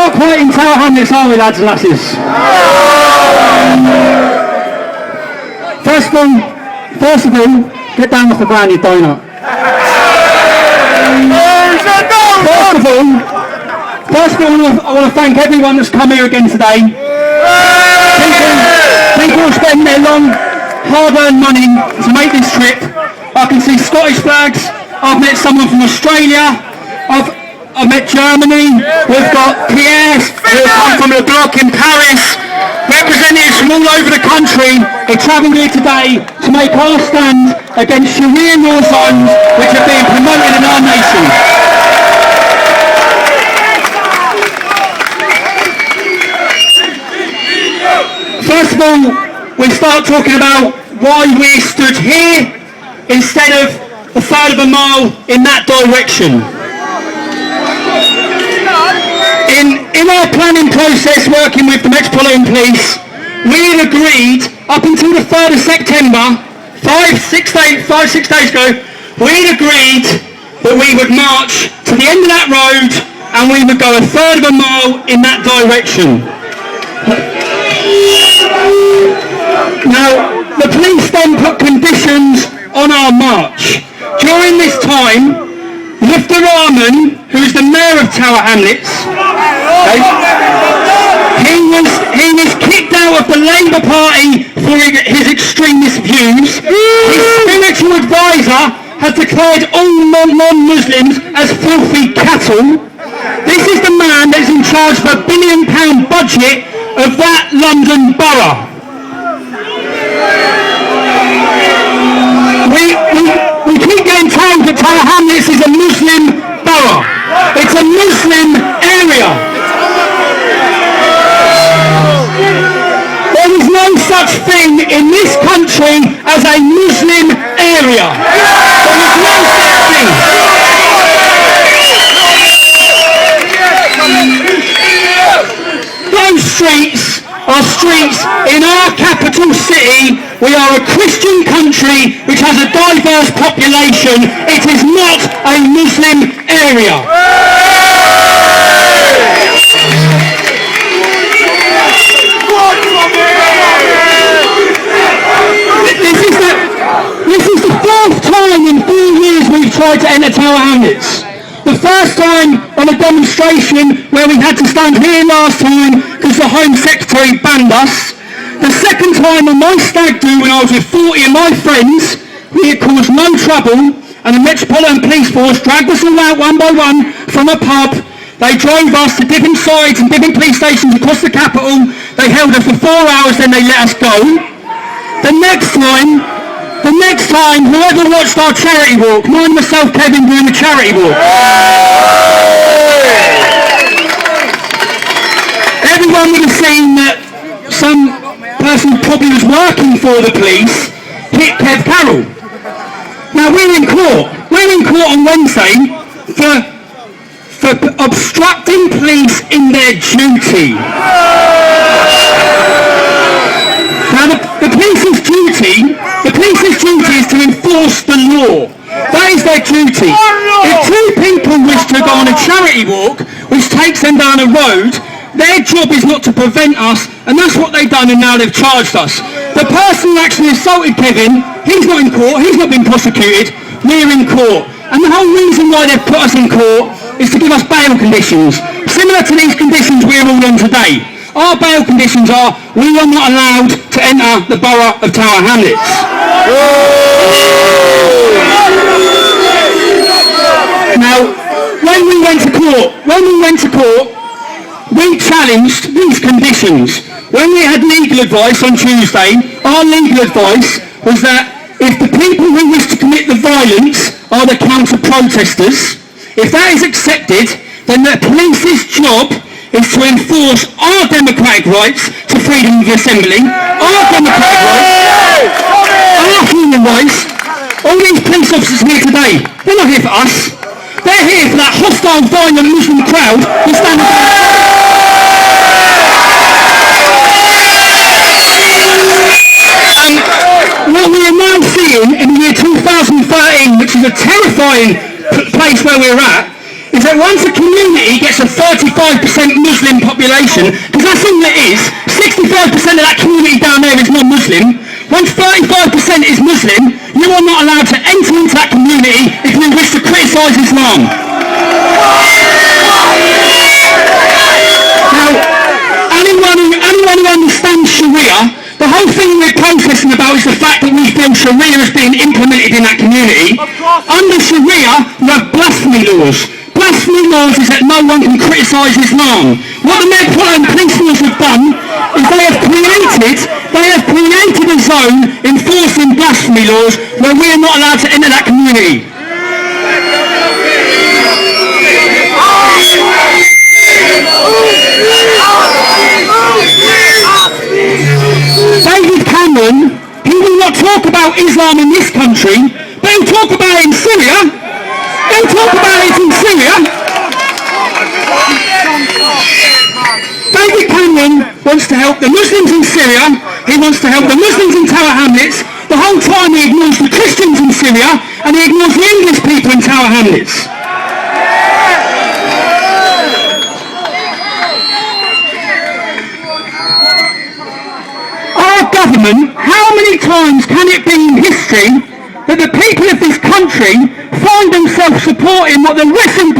not quite in Tower Hamlets, are we, lads and lasses? First of all, get down off the ground, you donut. First of all, I want to thank everyone that's come here again today. People spend their long, hard-earned money to make this trip. I can see Scottish flags. I've met someone from Australia. I've met Germany. We've got Pierre who come from Le Bloc in Paris. Representatives from all over the country are travelling here today to make our stand against Sharia law zones which are being promoted in our nation. First of all, we start talking about why we stood here instead of a third of a mile in that direction. In our planning process working with the Metropolitan Police, we had agreed up until the 3rd of September, 5-6 days ago, we had agreed that we would march to the end of that road and we would go a third of a mile in that direction. Now, the police then put conditions on our march. During this time, Luther Rahman, who's the mayor of Tower Hamlets, he was kicked out of the Labour Party for his extremist views. His spiritual advisor has declared all non-Muslims as filthy cattle. This is the man that's in charge of £1 billion budget of that London borough. We keep getting told that Tower Hamlets is a Muslim borough. It's a Muslim area. There is no such thing in this country as a Muslim area. There is no such thing. Those streets are streets in our capital city. We are a Christian country which has a diverse population. It is not a Muslim area. This is the 4th time in 4 years we've tried to enter Tower Hamlets. The first time on a demonstration where we had to stand here last time because the Home Secretary banned us. The second time on my stag do when I was with 40 of my friends, we had caused no trouble and the Metropolitan Police Force dragged us all out one by one from a pub. They drove us to different sides and different police stations across the capital. They held us for 4 hours, then they let us go. The next time, whoever watched our charity walk, mine, myself, Kevin, doing the charity walk. Everyone would have seen that some person who probably was working for the police hit Kev Carroll. Now we're in court. We're in court on Wednesday for obstructing police in their duty. Now the police's duty is to enforce the law. That is their duty. If two people wish to go on a charity walk, which takes them down a road, their job is not to prevent us, and that's what they've done, and now they've charged us. The person who actually assaulted Kevin, he's not in court, he's not been prosecuted, we're in court. And the whole reason why they've put us in court is to give us bail conditions, similar to these conditions we're all on today. Our bail conditions are, we are not allowed to enter the borough of Tower Hamlets. Now, when we went to court, we challenged these conditions. When we had legal advice on Tuesday, our legal advice was that if the people who wish to commit the violence are the counter-protesters, if that is accepted, then the police's job is to enforce our democratic rights to freedom of assembly, our democratic rights, our human rights. All these police officers here today, they're not here for us. They're here for that hostile, violent Muslim crowd who's standing there. And what we are now seeing in the year 2013, which is a terrifying place where we're at, is that once a community gets a 35% Muslim population, because that's all it is, 65% of that community down there is non-Muslim, once 35% is Muslim, you are not allowed to enter into that community if you wish to criticise Islam. Now, anyone who understands Sharia, the whole thing we're protesting about is the fact that we feel Sharia is being implemented in that community. Under Sharia, you have blasphemy laws. Blasphemy laws is that no one can criticise Islam. What the Metropolitan Police Force have done is they have created a zone enforcing blasphemy laws where we are not allowed to enter that community. David Cameron, he will not talk about Islam in this country, but he'll talk about it in Syria. He'll talk about it in Syria. David Cameron wants to help the Muslims in Syria. He wants to help the Muslims in Tower Hamlets. The whole time he ignores the Christians in Syria and he ignores the English people in Tower Hamlets. Government, how many times can it be in history that the people of this country find themselves supporting what the Russian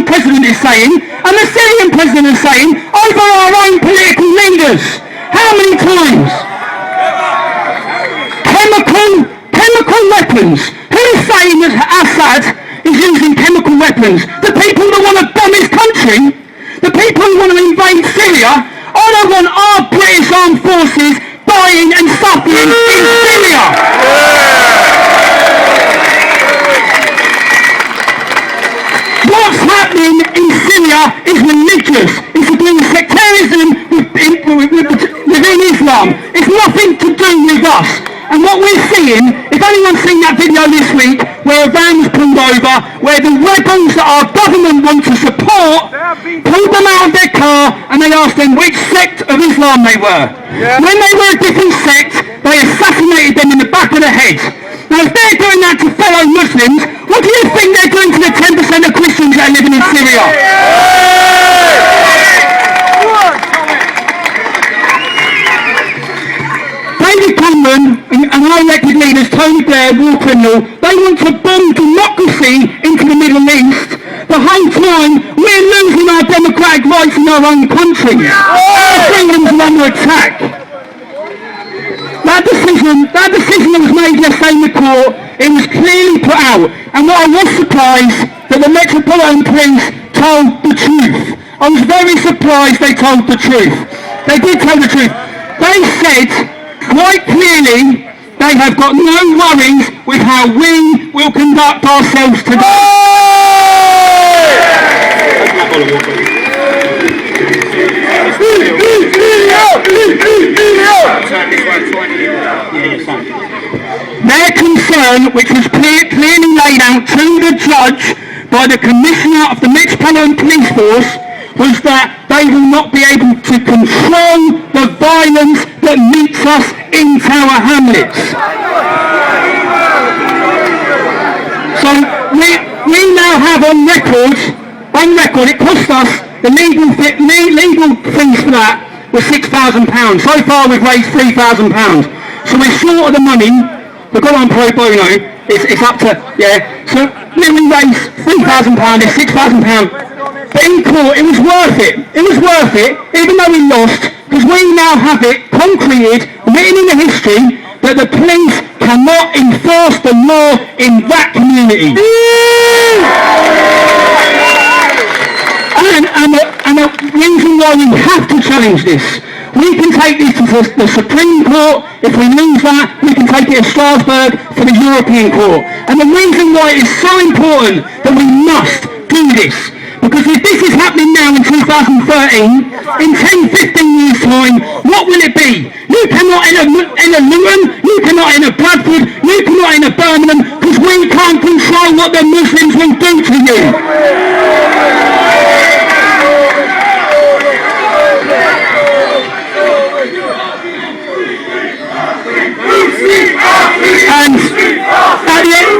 president is saying and the Syrian president is saying over our own political leaders? How many times? Chemical weapons. Who is saying that Assad is using chemical weapons? The people that want to bomb his country? The people who want to invade Syria? I don't want our British armed forces dying and suffering in Syria. What's happening in Syria is religious. It's to do with sectarianism within Islam. It's nothing to do with us. And what we're seeing, if anyone's seen that video this week, where a van was pulled over, where the rebels that our government want to support, pulled them out of their car and they asked them which sect of Islam they were. Yeah. When they were a different sect, they assassinated them in the back of the head. Now if they're doing that to fellow Muslims, what do you think they're doing to the 10% of Christians that are living in Syria? David Cameron and our elected leaders, Tony Blair, war criminal, they want to bomb democracy into the Middle East. The whole time we're losing our democratic rights in our own country. Our freedoms are under attack. That decision that was made yesterday in the court, it was clearly put out. And what I was surprised that the Metropolitan Police told the truth. I was very surprised they told the truth. They did tell the truth. They said quite clearly they have got no worries with how we will conduct ourselves today. Their concern, which was clearly laid out to the judge by the Commissioner of the Metropolitan Police Force, was that they will not be able to control the violence that meets us in Tower Hamlets. So we now have on record, it cost us, the legal fees for that was £6,000. So far we've raised £3,000. So we're short of the money. We've got on pro bono. It's up to, so we raised £3,000, it's £6,000. But in court, it was worth it. It was worth it, even though we lost, because we now have it concreted, written in the history, that the police cannot enforce the law in that community. And the reason why we have to challenge this, we can take this to the Supreme Court. If we lose that, we can take it to Strasbourg for the European Court. And the reason why it is so important that we must do this, because if this is happening now in 2013, in 10, 15 years' time, what will it be? You cannot enter Luton, you cannot enter Bradford, you cannot enter Birmingham, because we can't control what the Muslims will do to you. And at the end,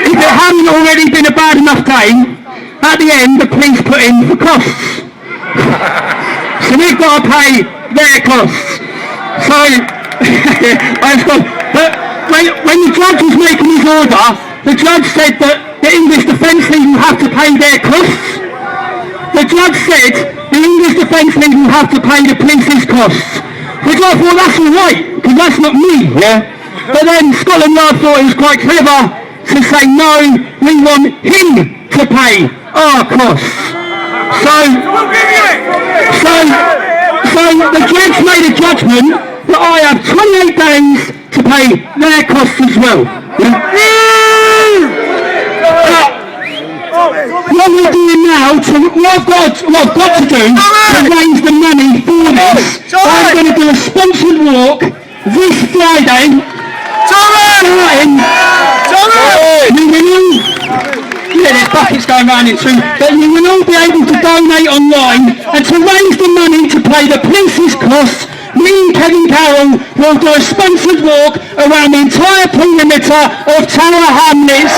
if it hadn't pay, at the end the police put in for costs. So we've got to pay their costs. So, but when the judge was making his order, the judge said that the English Defence League will have to pay their costs. The judge said the English Defence League will have to pay the police's costs. Which I thought, that's alright, because that's not me, yeah? But then Scotland Yard thought it was quite clever to say, no, we want him to pay our costs. So the judge made a judgment that I have 28 days to pay their costs as well. What we're doing now, what I've got to do to raise the money for this, I'm going to do a sponsored walk this Friday. There's buckets going around it too, but you will all be able to donate online, and to raise the money to pay the police's costs, me and Kevin Carroll will do a sponsored walk around the entire perimeter of Tower Hamlets.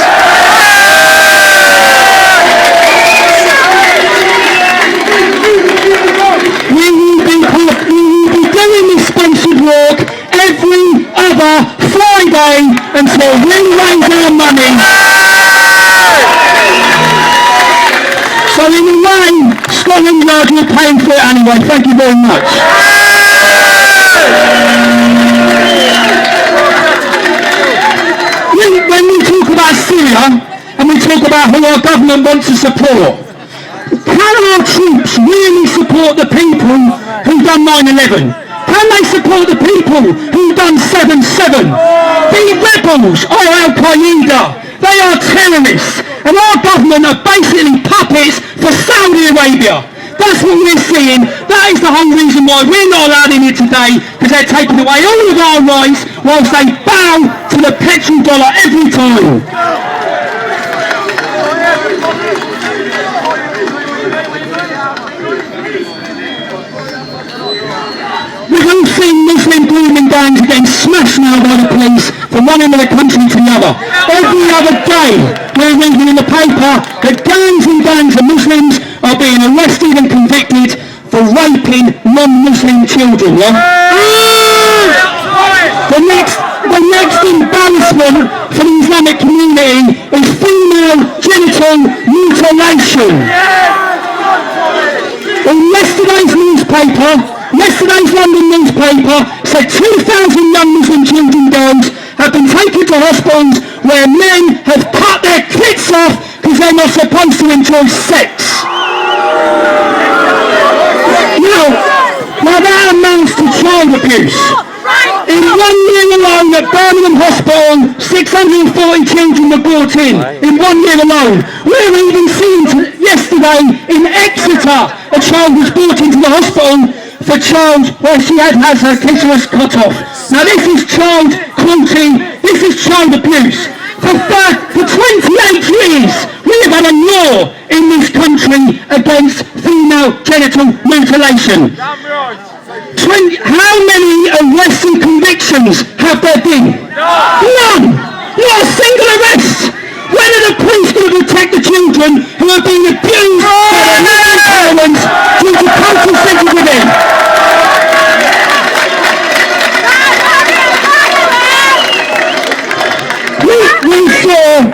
We will be doing this sponsored walk every other Friday until we raise our money. So in a way, Scotland Yard are paying for it anyway. Thank you very much. When we talk about Syria, and we talk about who our government wants to support, can our troops really support the people who done 9/11? Can they support the people who done 7/7? The rebels are Al-Qaeda. They are terrorists. And our government are basically puppets for Saudi Arabia. That's what we're seeing. That is the whole reason why we're not allowed in here today, because they're taking away all of our rights whilst they bow to the petrol dollar every time. We've all seen Muslim grooming gangs getting smashed now by the police from one end of the country to the other. Every other day we're reading in the paper that gangs and gangs of Muslims are being arrested and convicted for raping non-Muslim children. Yeah? The next embarrassment for the Islamic community is female genital mutilation. In yesterday's London newspaper said 2,000 young Muslim children girls have been taken to hospitals where men have cut their clits off because they're not supposed to enjoy sex. Now that amounts to child abuse. In 1 year alone at Birmingham Hospital, 640 children were brought in 1 year alone. We're even seeing yesterday in Exeter, a child was brought into the hospital for she had her clitoris cut off. Now this is child cruelty, this is child abuse. For 28 years, we have had a law in this country against female genital mutilation. How many arrests and convictions have there been? None! Not a single arrest! When are the police going to protect the children who are being abused by their Muslim parents due to cultural sensitivity? We saw